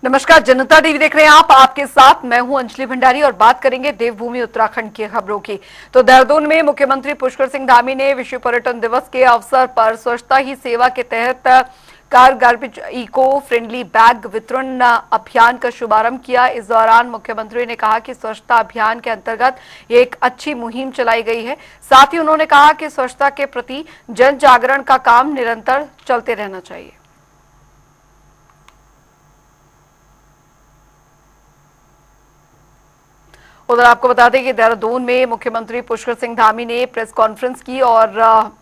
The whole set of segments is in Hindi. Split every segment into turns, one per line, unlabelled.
नमस्कार, जनता टीवी देख रहे हैं आप। आपके साथ मैं हूं अंजलि भंडारी और बात करेंगे देवभूमि उत्तराखंड की खबरों की। तो देहरादून में मुख्यमंत्री पुष्कर सिंह धामी ने विश्व पर्यटन दिवस के अवसर पर स्वच्छता ही सेवा के तहत car garbage eco friendly bag वितरण अभियान का शुभारंभ किया। इस दौरान मुख्यमंत्री ने कहा कि स्वच्छता अभियान के अंतर्गत ये एक अच्छी मुहिम चलाई गई है। साथ ही उन्होंने कहा कि स्वच्छता के प्रति जन जागरण का काम निरंतर चलते रहना चाहिए। उधर आपको बता दें कि देहरादून में मुख्यमंत्री पुष्कर सिंह धामी ने प्रेस कॉन्फ्रेंस की और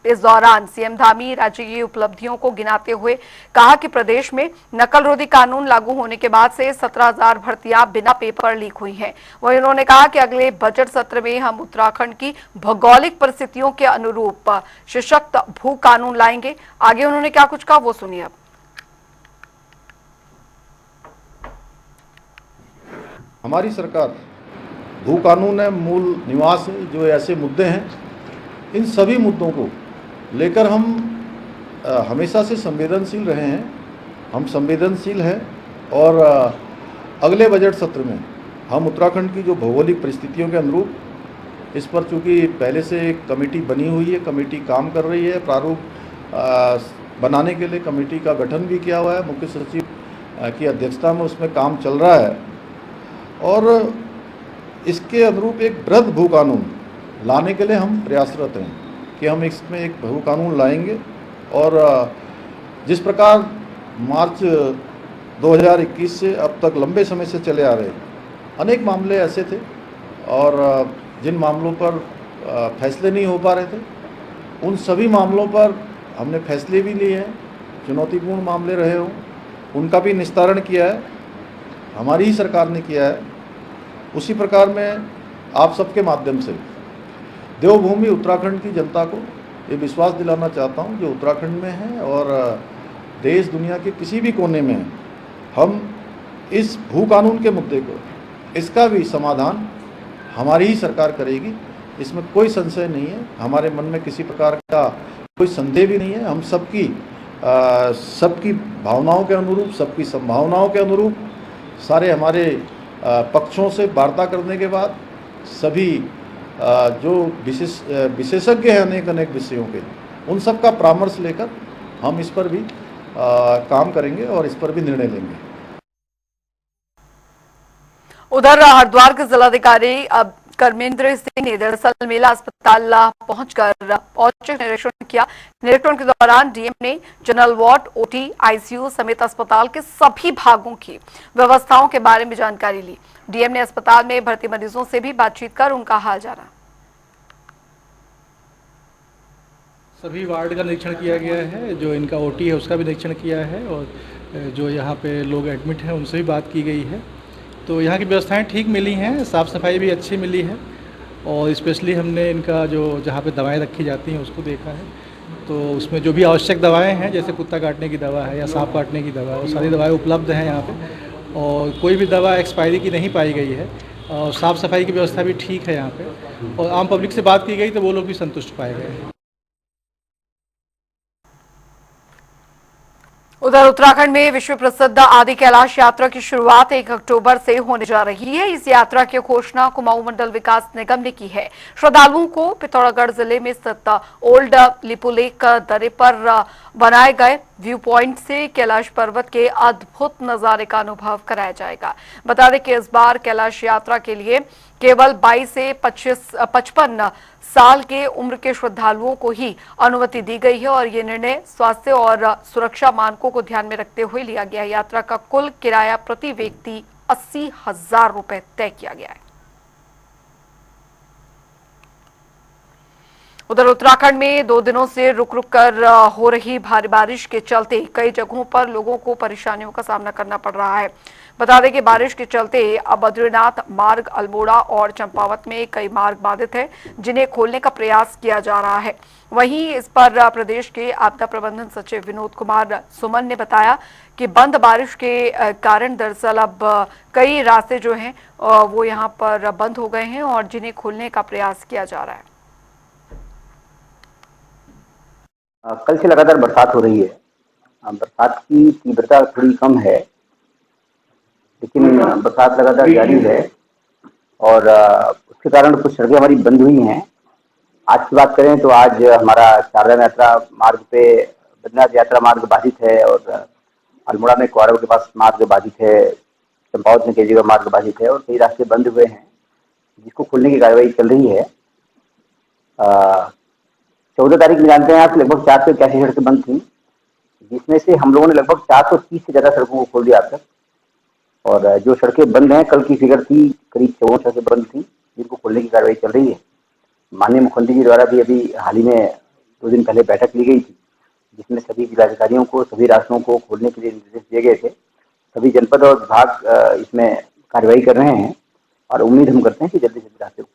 इस दौरान सीएम धामी राज्य की उपलब्धियों को गिनाते हुए कहा कि प्रदेश में नकल रोधी कानून लागू होने के बाद से 17,000 भर्तियां बिना पेपर लीक हुई हैं। वहीं उन्होंने कहा कि अगले बजट सत्र में हम उत्तराखंड की भौगोलिक परिस्थितियों के अनुरूप सशक्त भू कानून लाएंगे। आगे उन्होंने क्या कुछ कहा वो सुनिए अब।
हमारी सरकार भू कानून है, मूल निवास है, जो ऐसे मुद्दे हैं, इन सभी मुद्दों को लेकर हम हमेशा से संवेदनशील रहे हैं। हम संवेदनशील हैं और अगले बजट सत्र में हम उत्तराखंड की जो भौगोलिक परिस्थितियों के अनुरूप इस पर चूँकि पहले से एक कमेटी बनी हुई है, कमेटी काम कर रही है, प्रारूप बनाने के लिए कमेटी का गठन भी किया हुआ है, मुख्य सचिव की अध्यक्षता में उसमें काम चल रहा है और इसके अनुरूप एक वृहद भू कानून लाने के लिए हम प्रयासरत हैं कि हम इसमें एक भू कानून लाएंगे। और जिस प्रकार मार्च 2021 से अब तक लंबे समय से चले आ रहे अनेक मामले ऐसे थे और जिन मामलों पर फैसले नहीं हो पा रहे थे, उन सभी मामलों पर हमने फैसले भी लिए हैं। चुनौतीपूर्ण मामले रहे हों, उनका भी निस्तारण किया है, हमारी ही सरकार ने किया है। उसी प्रकार में आप सबके माध्यम से देवभूमि उत्तराखंड की जनता को ये विश्वास दिलाना चाहता हूँ जो उत्तराखंड में है और देश दुनिया के किसी भी कोने में है, हम इस भू कानून के मुद्दे को, इसका भी समाधान हमारी ही सरकार करेगी। इसमें कोई संशय नहीं है, हमारे मन में किसी प्रकार का कोई संदेह भी नहीं है। हम सबकी भावनाओं के अनुरूप, सबकी संभावनाओं के अनुरूप सारे हमारे पक्षों से वार्ता करने के बाद सभी जो विशेषज्ञ हैं अनेक विषयों के, उन सब का परामर्श लेकर हम इस पर भी काम करेंगे और इस पर भी निर्णय लेंगे।
उधर हरिद्वार के जिलाधिकारी कर्मेंद्र सिंह ने दरअसल मेला अस्पताल पहुंचकर औचक निरीक्षण किया। निरीक्षण के दौरान डीएम ने जनरल वार्ड, ओटी, आईसीयू समेत अस्पताल के सभी भागों की व्यवस्थाओं के बारे में जानकारी ली। डीएम ने अस्पताल में भर्ती मरीजों से भी बातचीत कर उनका हाल जाना।
सभी वार्ड का निरीक्षण किया गया है, जो इनका ओटी है उसका भी निरीक्षण किया है और जो यहाँ पे लोग एडमिट हैं उनसे भी बात की गई है। तो यहाँ की व्यवस्थाएं ठीक मिली हैं, साफ़ सफाई भी अच्छी मिली है और स्पेशली हमने इनका जो जहाँ पे दवाएं रखी जाती हैं उसको देखा है। तो उसमें जो भी आवश्यक दवाएं हैं, जैसे कुत्ता काटने की दवा है या सांप काटने की दवा है, वो सारी दवाएं उपलब्ध हैं यहाँ पे और कोई भी दवा एक्सपायरी की नहीं पाई गई है और साफ़ सफाई की व्यवस्था भी ठीक है यहाँ पे। और आम पब्लिक से बात की गई तो वो लोग भी संतुष्ट पाए गए।
उधर उत्तराखंड में विश्व प्रसिद्ध आदि कैलाश यात्रा की शुरुआत 1 अक्टूबर से होने जा रही है। इस यात्रा की घोषणा कुमाऊं मंडल विकास निगम ने की है। श्रद्धालुओं को पिथौरागढ़ जिले में स्थित ओल्ड लिपुलेक दर्रे पर बनाए गए व्यू पॉइंट से कैलाश पर्वत के अद्भुत नजारे का अनुभव कराया जाएगा। बता दें कि इस बार कैलाश यात्रा के लिए केवल 22 से 55 साल के उम्र के श्रद्धालुओं को ही अनुमति दी गई है और ये निर्णय स्वास्थ्य और सुरक्षा मानकों को ध्यान में रखते हुए लिया गया है। यात्रा का कुल किराया प्रति व्यक्ति 80,000 रुपए तय किया गया है। उधर उत्तराखंड में 2 दिनों से रुक रुक कर हो रही भारी बारिश के चलते कई जगहों पर लोगों को परेशानियों का सामना करना पड़ रहा है। बता दें कि बारिश के चलते अब बद्रीनाथ मार्ग, अल्मोड़ा और चंपावत में कई मार्ग बाधित हैं, जिन्हें खोलने का प्रयास किया जा रहा है। वहीं इस पर प्रदेश के आपदा प्रबंधन सचिव विनोद कुमार सुमन ने बताया कि बंद बारिश के कारण दरअसल अब कई रास्ते जो हैं वो यहाँ पर बंद हो गए हैं और जिन्हें खोलने का प्रयास किया जा रहा है।
कल से लगातार बरसात हो रही है। बरसात की तीव्रता थोड़ी कम है। लेकिन बरसात लगातार जारी है और उसके कारण कुछ सड़कें हमारी बंद हुई हैं। आज की बात करें तो आज हमारा चारधाम यात्रा मार्ग पे बद्रीनाथ यात्रा मार्ग बाधित है और अल्मोड़ा में क्वारव के पास मार्ग बाधित है, चंपावत में केजरीवाल मार्ग बाधित है और कई रास्ते बंद हुए हैं, जिसको खोलने की कार्रवाई चल रही है। 14 तारीख में जानते हैं आप लगभग 481 सड़कें बंद थी, जिसमें से हम लोगों ने लगभग 430 से ज़्यादा सड़कों को खोल दिया अब तक। और जो सड़कें बंद हैं, कल की फिगर थी करीब 54 सड़कें बंद थी, जिनको खोलने की कार्रवाई चल रही है। माननीय मुख्यमंत्री जी द्वारा भी अभी हाल ही में 2 दिन पहले बैठक ली गई थी, जिसमें सभी जिलाधिकारियों को सभी रास्तों को खोलने के लिए निर्देश दिए गए थे। सभी जनपद और विभाग इसमें कार्रवाई कर रहे हैं और उम्मीद हम करते हैं कि जल्दी से जल्दी रास्ते को।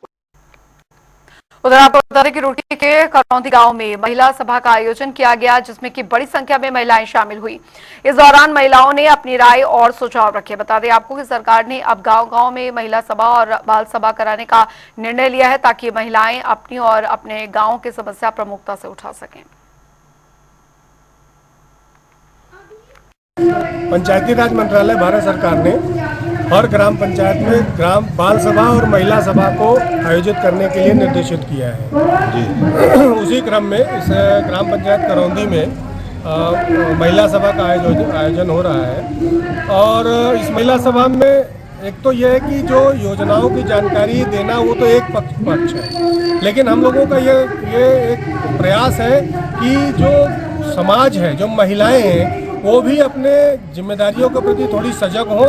उधर आपको बता दें कि रूटी के करौंदी गांव में महिला सभा का आयोजन किया गया, जिसमें कि बड़ी संख्या में महिलाएं शामिल हुई। इस दौरान महिलाओं ने अपनी राय और सुझाव रखे। बता दें आपको कि सरकार ने अब गांव-गांव में महिला सभा और बाल सभा कराने का निर्णय लिया है, ताकि महिलाएं अपनी और अपने गांव की समस्या प्रमुखता से उठा सकें।
पंचायती राज मंत्रालय भारत सरकार ने हर ग्राम पंचायत में ग्राम बाल सभा और महिला सभा को आयोजित करने के लिए निर्देशित किया है। उसी क्रम में इस ग्राम पंचायत करौंदी में महिला सभा का आयोजन हो रहा है। और इस महिला सभा में एक तो यह है कि जो योजनाओं की जानकारी देना वो तो एक पक्ष है, लेकिन हम लोगों का ये एक प्रयास है कि जो समाज है, जो महिलाएं हैं, वो भी अपने जिम्मेदारियों के प्रति थोड़ी सजग हों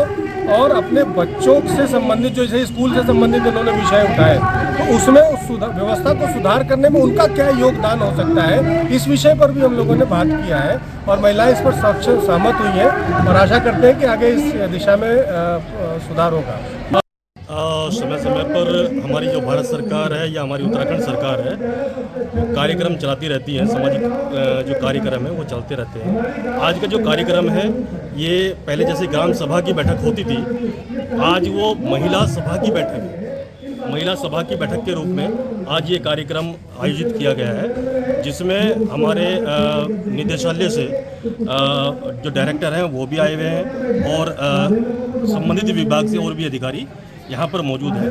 और अपने बच्चों से संबंधित जो जैसे स्कूल से संबंधित उन्होंने विषय उठाए, तो उसमें उस व्यवस्था को सुधार करने में उनका क्या योगदान हो सकता है, इस विषय पर भी हम लोगों ने बात किया है और महिलाएं इस पर सहमत हुई हैं और आशा करते हैं कि आगे इस दिशा में सुधार होगा।
समय समय पर हमारी जो भारत सरकार है या हमारी उत्तराखंड सरकार है, कार्यक्रम चलाती रहती है। सामाजिक जो कार्यक्रम है वो चलते रहते हैं। आज का जो कार्यक्रम है ये पहले जैसे ग्राम सभा की बैठक होती थी, आज वो महिला सभा की बैठक है। महिला सभा की बैठक के रूप में आज ये कार्यक्रम आयोजित किया गया है, जिसमें हमारे निदेशालय से जो डायरेक्टर हैं वो भी आए हुए हैं और संबंधित विभाग से और भी अधिकारी यहाँ पर मौजूद है।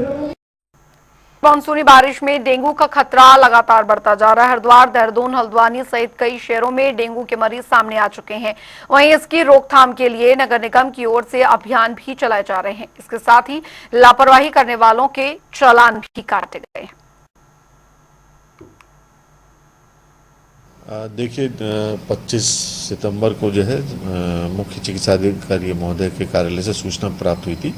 मानसूनी बारिश में डेंगू का खतरा लगातार बढ़ता जा रहा है। हरिद्वार, देहरादून, हल्द्वानी सहित कई शहरों में डेंगू के मरीज सामने आ चुके हैं। वहीं इसकी रोकथाम के लिए नगर निगम की ओर से अभियान भी चलाए जा रहे हैं। इसके साथ ही लापरवाही करने वालों के चालान भी काटे गए हैं।
देखिए, 25 सितंबर को जो है मुख्य चिकित्साधिकारी महोदय के कार्यालय से सूचना प्राप्त हुई थी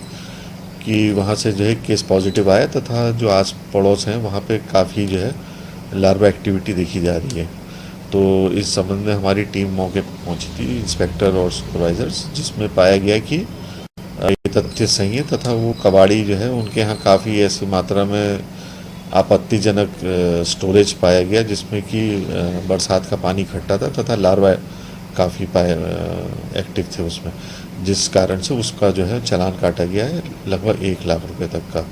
कि वहाँ से जो है केस पॉजिटिव आया तथा जो आस पड़ोस हैं वहाँ पे काफ़ी जो है लार्वा एक्टिविटी देखी जा रही है। तो इस संबंध में हमारी टीम मौके पर पहुँची थी, इंस्पेक्टर और सुपरवाइजर्स, जिसमें पाया गया कि ये तथ्य सही है तथा वो कबाड़ी जो है उनके यहाँ काफ़ी ऐसी मात्रा में आपत्तिजनक स्टोरेज पाया गया, जिसमें कि बरसात का पानी इकट्ठा था तथा लार्वा काफ़ी एक्टिव थे उसमें, जिस कारण से उसका जो है चालान काटा गया है लगभग 1 लाख रुपए तक का।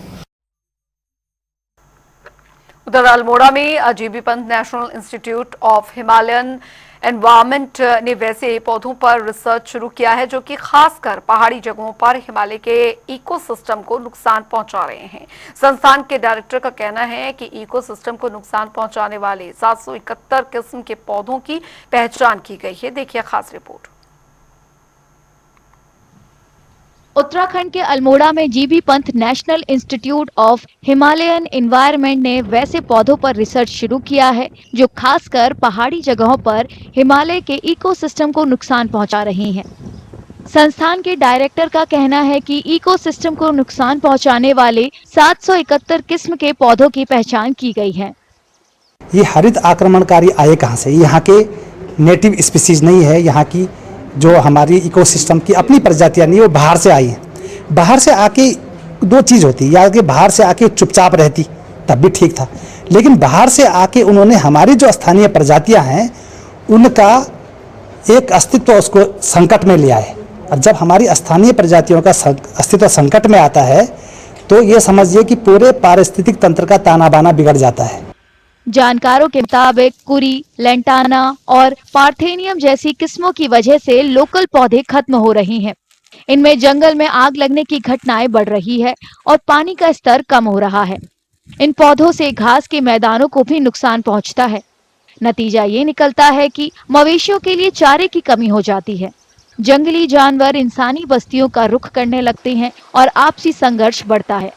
उधर अल्मोड़ा में GB Pant national institute of Himalayan environment ने वैसे पौधों पर रिसर्च शुरू किया है जो कि खासकर पहाड़ी जगहों पर हिमालय के इकोसिस्टम को नुकसान पहुंचा रहे हैं। संस्थान के डायरेक्टर का कहना है कि इकोसिस्टम को नुकसान पहुंचाने वाले 771 किस्म के पौधों की पहचान की गई है। देखिए खास रिपोर्ट।
उत्तराखंड के अल्मोड़ा में GB Pant national institute of Himalayan environment ने वैसे पौधों पर रिसर्च शुरू किया है जो खासकर पहाड़ी जगहों पर हिमालय के इकोसिस्टम को नुकसान पहुंचा रही हैं। संस्थान के डायरेक्टर का कहना है कि इकोसिस्टम को नुकसान पहुंचाने वाले 771 किस्म के पौधों की पहचान की गई है।
ये हरित आक्रमणकारी आए कहाँ से? यहाँ के नेटिव स्पीसीज नहीं है। यहाँ की जो हमारी इकोसिस्टम की अपनी प्रजातियां नहीं, वो बाहर से आई हैं। बाहर से आके 2 चीज़ होती है, या कि बाहर से आके चुपचाप रहती तब भी ठीक था, लेकिन बाहर से आके उन्होंने हमारी जो स्थानीय प्रजातियां हैं उनका एक अस्तित्व उसको संकट में लिया है। और जब हमारी स्थानीय प्रजातियों का अस्तित्व संकट में आता है तो ये समझिए कि पूरे पारिस्थितिक तंत्र का ताना बाना बिगड़ जाता है।
जानकारों के मुताबिक कुरी, लेंटाना और पार्थेनियम जैसी किस्मों की वजह से लोकल पौधे खत्म हो रही हैं। इनमें जंगल में आग लगने की घटनाएं बढ़ रही है और पानी का स्तर कम हो रहा है। इन पौधों से घास के मैदानों को भी नुकसान पहुंचता है। नतीजा ये निकलता है कि मवेशियों के लिए चारे की कमी हो जाती है। जंगली जानवर इंसानी बस्तियों का रुख करने लगते हैं और आपसी संघर्ष बढ़ता है।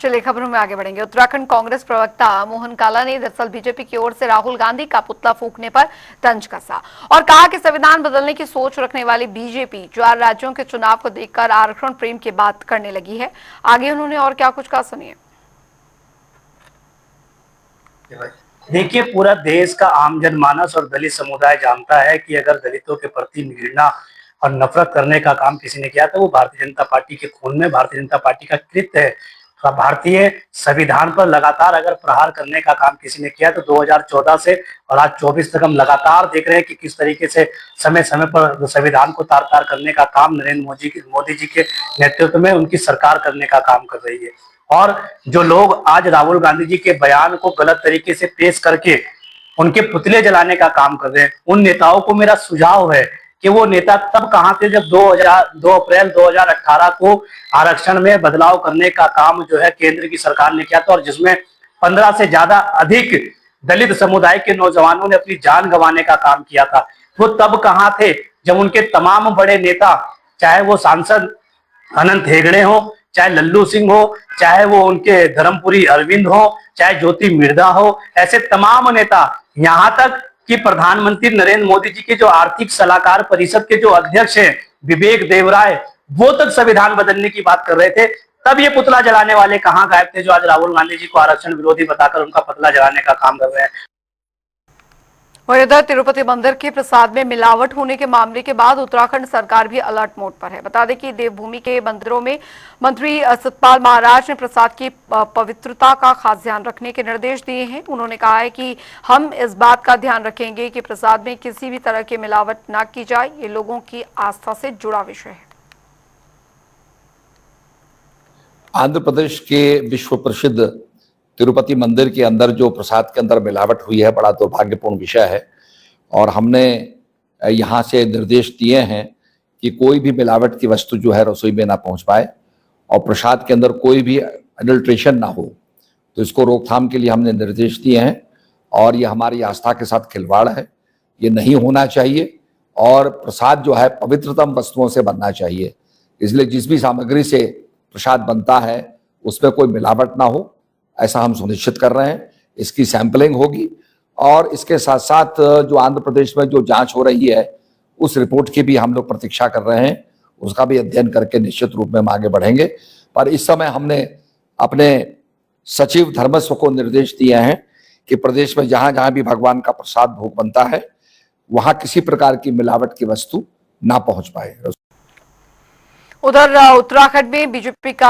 चलिए खबरों में आगे बढ़ेंगे। उत्तराखंड कांग्रेस प्रवक्ता मोहन काला ने दरअसल बीजेपी की ओर से राहुल गांधी का पुतला फूंकने पर तंज कसा और कहा कि संविधान बदलने की सोच रखने वाली बीजेपी 4 राज्यों के चुनाव को देखकर आरक्षण प्रेम की बात करने लगी है। आगे उन्होंने और क्या कुछ कहा, सुनिए।
देखिए, पूरा देश का आम जनमानस और दलित समुदाय जानता है कि अगर दलितों के प्रति घृणा और नफरत करने का काम किसी ने किया तो वो भारतीय जनता पार्टी के खून में, भारतीय जनता पार्टी का कृत्य है। तो भारतीय संविधान पर लगातार अगर प्रहार करने का काम किसी ने किया तो 2014 से और आज 24 तक हम लगातार देख रहे हैं कि किस तरीके से समय समय पर संविधान को तार तार करने का काम नरेंद्र मोदी जी के नेतृत्व में उनकी सरकार करने का काम कर रही है। और जो लोग आज राहुल गांधी जी के बयान को गलत तरीके से पेश करके उनके पुतले जलाने का काम कर रहे हैं, उन नेताओं को मेरा सुझाव है कि वो नेता तब कहां थे जब 2 अप्रैल 2018 को आरक्षण में बदलाव करने का काम जो है केंद्र की सरकार ने किया था और जिसमें 15 से ज्यादा अधिक दलित समुदाय के नौजवानों ने अपनी जान गंवाने का काम किया था। वो तब कहां थे जब उनके तमाम बड़े नेता, चाहे वो सांसद अनंत हेगड़े हो, चाहे लल्लू सिंह हो, चाहे वो उनके धर्मपुरी अरविंद हो, चाहे ज्योति मिर्धा हो, ऐसे तमाम नेता, यहां तक कि प्रधानमंत्री नरेंद्र मोदी जी के जो आर्थिक सलाहकार परिषद के जो अध्यक्ष हैं विवेक देवराय, वो तक संविधान बदलने की बात कर रहे थे। तब ये पुतला जलाने वाले कहां गायब थे जो आज राहुल गांधी जी को आरक्षण विरोधी बताकर उनका पुतला जलाने का काम कर रहे हैं।
वहीं इधर तिरुपति मंदिर के प्रसाद में मिलावट होने के मामले के बाद उत्तराखंड सरकार भी अलर्ट मोड पर है। बता दें कि देवभूमि के मंदिरों में मंत्री सतपाल महाराज ने प्रसाद की पवित्रता का खास ध्यान रखने के निर्देश दिए हैं। उन्होंने कहा है कि हम इस बात का ध्यान रखेंगे कि प्रसाद में किसी भी तरह की मिलावट न की जाए। ये लोगों की आस्था से जुड़ा विषय है।
आंध्र प्रदेश के विश्व प्रसिद्ध तिरुपति मंदिर के अंदर जो प्रसाद के अंदर मिलावट हुई है, बड़ा दुर्भाग्यपूर्ण विषय है और हमने यहाँ से निर्देश दिए हैं कि कोई भी मिलावट की वस्तु जो है रसोई में ना पहुँच पाए और प्रसाद के अंदर कोई भी अडल्ट्रेशन ना हो। तो इसको रोकथाम के लिए हमने निर्देश दिए हैं और ये हमारी आस्था के साथ खिलवाड़ है, ये नहीं होना चाहिए और प्रसाद जो है पवित्रतम वस्तुओं से बनना चाहिए। इसलिए जिस भी सामग्री से प्रसाद बनता है उसमें कोई मिलावट ना हो, ऐसा हम सुनिश्चित कर रहे हैं। इसकी सैंपलिंग होगी और इसके साथ साथ जो आंध्र प्रदेश में जो जांच हो रही है उस रिपोर्ट की भी हम लोग प्रतीक्षा कर रहे हैं, उसका भी अध्ययन करके निश्चित रूप में हम आगे बढ़ेंगे। पर इस समय हमने अपने सचिव धर्मस्व को निर्देश दिए हैं कि प्रदेश में जहां जहां भी भगवान का प्रसाद भोग बनता है वहां किसी प्रकार की मिलावट की वस्तु ना पहुंच पाए।
उधर उत्तराखंड में बीजेपी का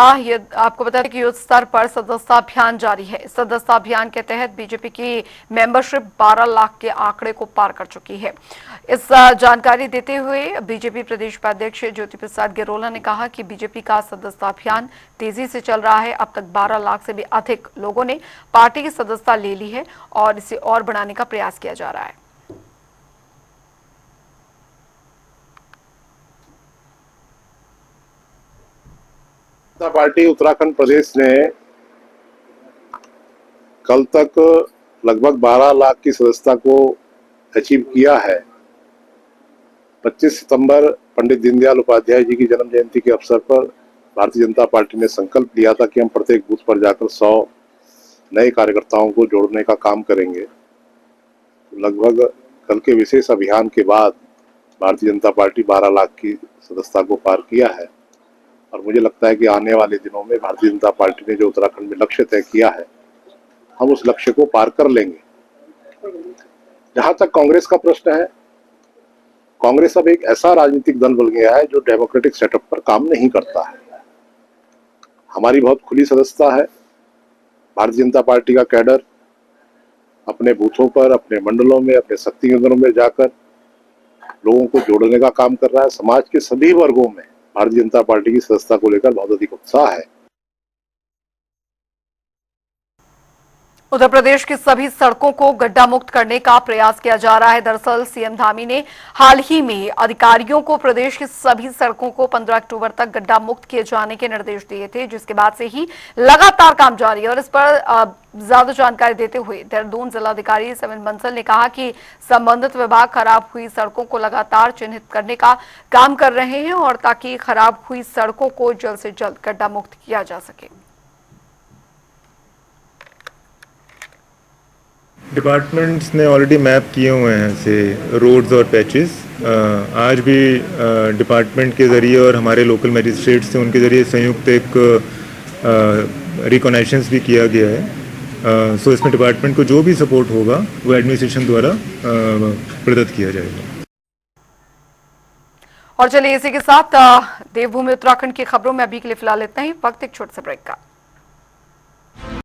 आपको बता दें कि युद्ध स्तर पर सदस्यता अभियान जारी है। सदस्यता अभियान के तहत बीजेपी की मेंबरशिप 12 लाख के आंकड़े को पार कर चुकी है। इस जानकारी देते हुए बीजेपी प्रदेश उपाध्यक्ष ज्योति प्रसाद गिरोला ने कहा कि बीजेपी का सदस्यता अभियान तेजी से चल रहा है। अब तक 12 लाख से भी अधिक लोगों ने पार्टी की सदस्यता ले ली है और इसे और बढ़ाने का प्रयास किया जा रहा है।
पार्टी उत्तराखंड प्रदेश ने कल तक लगभग 12 लाख की सदस्यता को अचीव किया है। 25 सितंबर पंडित दीनदयाल उपाध्याय जी की जन्म जयंती के अवसर पर भारतीय जनता पार्टी ने संकल्प लिया था कि हम प्रत्येक बूथ पर जाकर 100 नए कार्यकर्ताओं को जोड़ने का काम करेंगे। लगभग कल के विशेष अभियान के बाद भारतीय जनता पार्टी 12 लाख की सदस्यता को पार किया है और मुझे लगता है कि आने वाले दिनों में भारतीय जनता पार्टी ने जो उत्तराखंड में लक्ष्य तय किया है हम उस लक्ष्य को पार कर लेंगे। जहां तक कांग्रेस का प्रश्न है, कांग्रेस अब एक ऐसा राजनीतिक दल बन गया है जो डेमोक्रेटिक सेटअप पर काम नहीं करता है। हमारी बहुत खुली सदस्यता है। भारतीय जनता पार्टी का कैडर अपने बूथों पर, अपने मंडलों में, अपने शक्ति केंद्रों में जाकर लोगों को जोड़ने का काम कर रहा है। समाज के सभी वर्गों में भारतीय जनता पार्टी की सदस्यता को लेकर बहुत अधिक उत्साह है।
उत्तर प्रदेश की सभी सड़कों को गड्ढा मुक्त करने का प्रयास किया जा रहा है। दरअसल सीएम धामी ने हाल ही में अधिकारियों को प्रदेश की सभी सड़कों को 15 अक्टूबर तक गड्ढा मुक्त किए जाने के निर्देश दिए थे, जिसके बाद से ही लगातार काम जारी है। और इस पर ज्यादा जानकारी देते हुए देहरादून जिलाधिकारी सविन बंसल ने कहा कि संबंधित विभाग खराब हुई सड़कों को लगातार चिन्हित करने का काम कर रहे हैं और ताकि खराब हुई सड़कों को जल्द से जल्द गड्ढा मुक्त किया जा सके।
डिपार्टमेंट्स ने ऑलरेडी मैप किए हुए हैं ऐसे रोड्स और पैचेस। आज भी डिपार्टमेंट के ज़रिए और हमारे लोकल मजिस्ट्रेट से उनके ज़रिए संयुक्त एक रिकॉग्नाइशंस भी किया गया है। सो इसमें डिपार्टमेंट को जो भी सपोर्ट होगा वो एडमिनिस्ट्रेशन द्वारा प्रदत्त किया जाएगा।
और चलिए इसी के साथ देवभूमि उत्तराखंड की खबरों में अभी के लिए फिलहाल इतना ही। वक्त एक छोटे से ब्रेक का।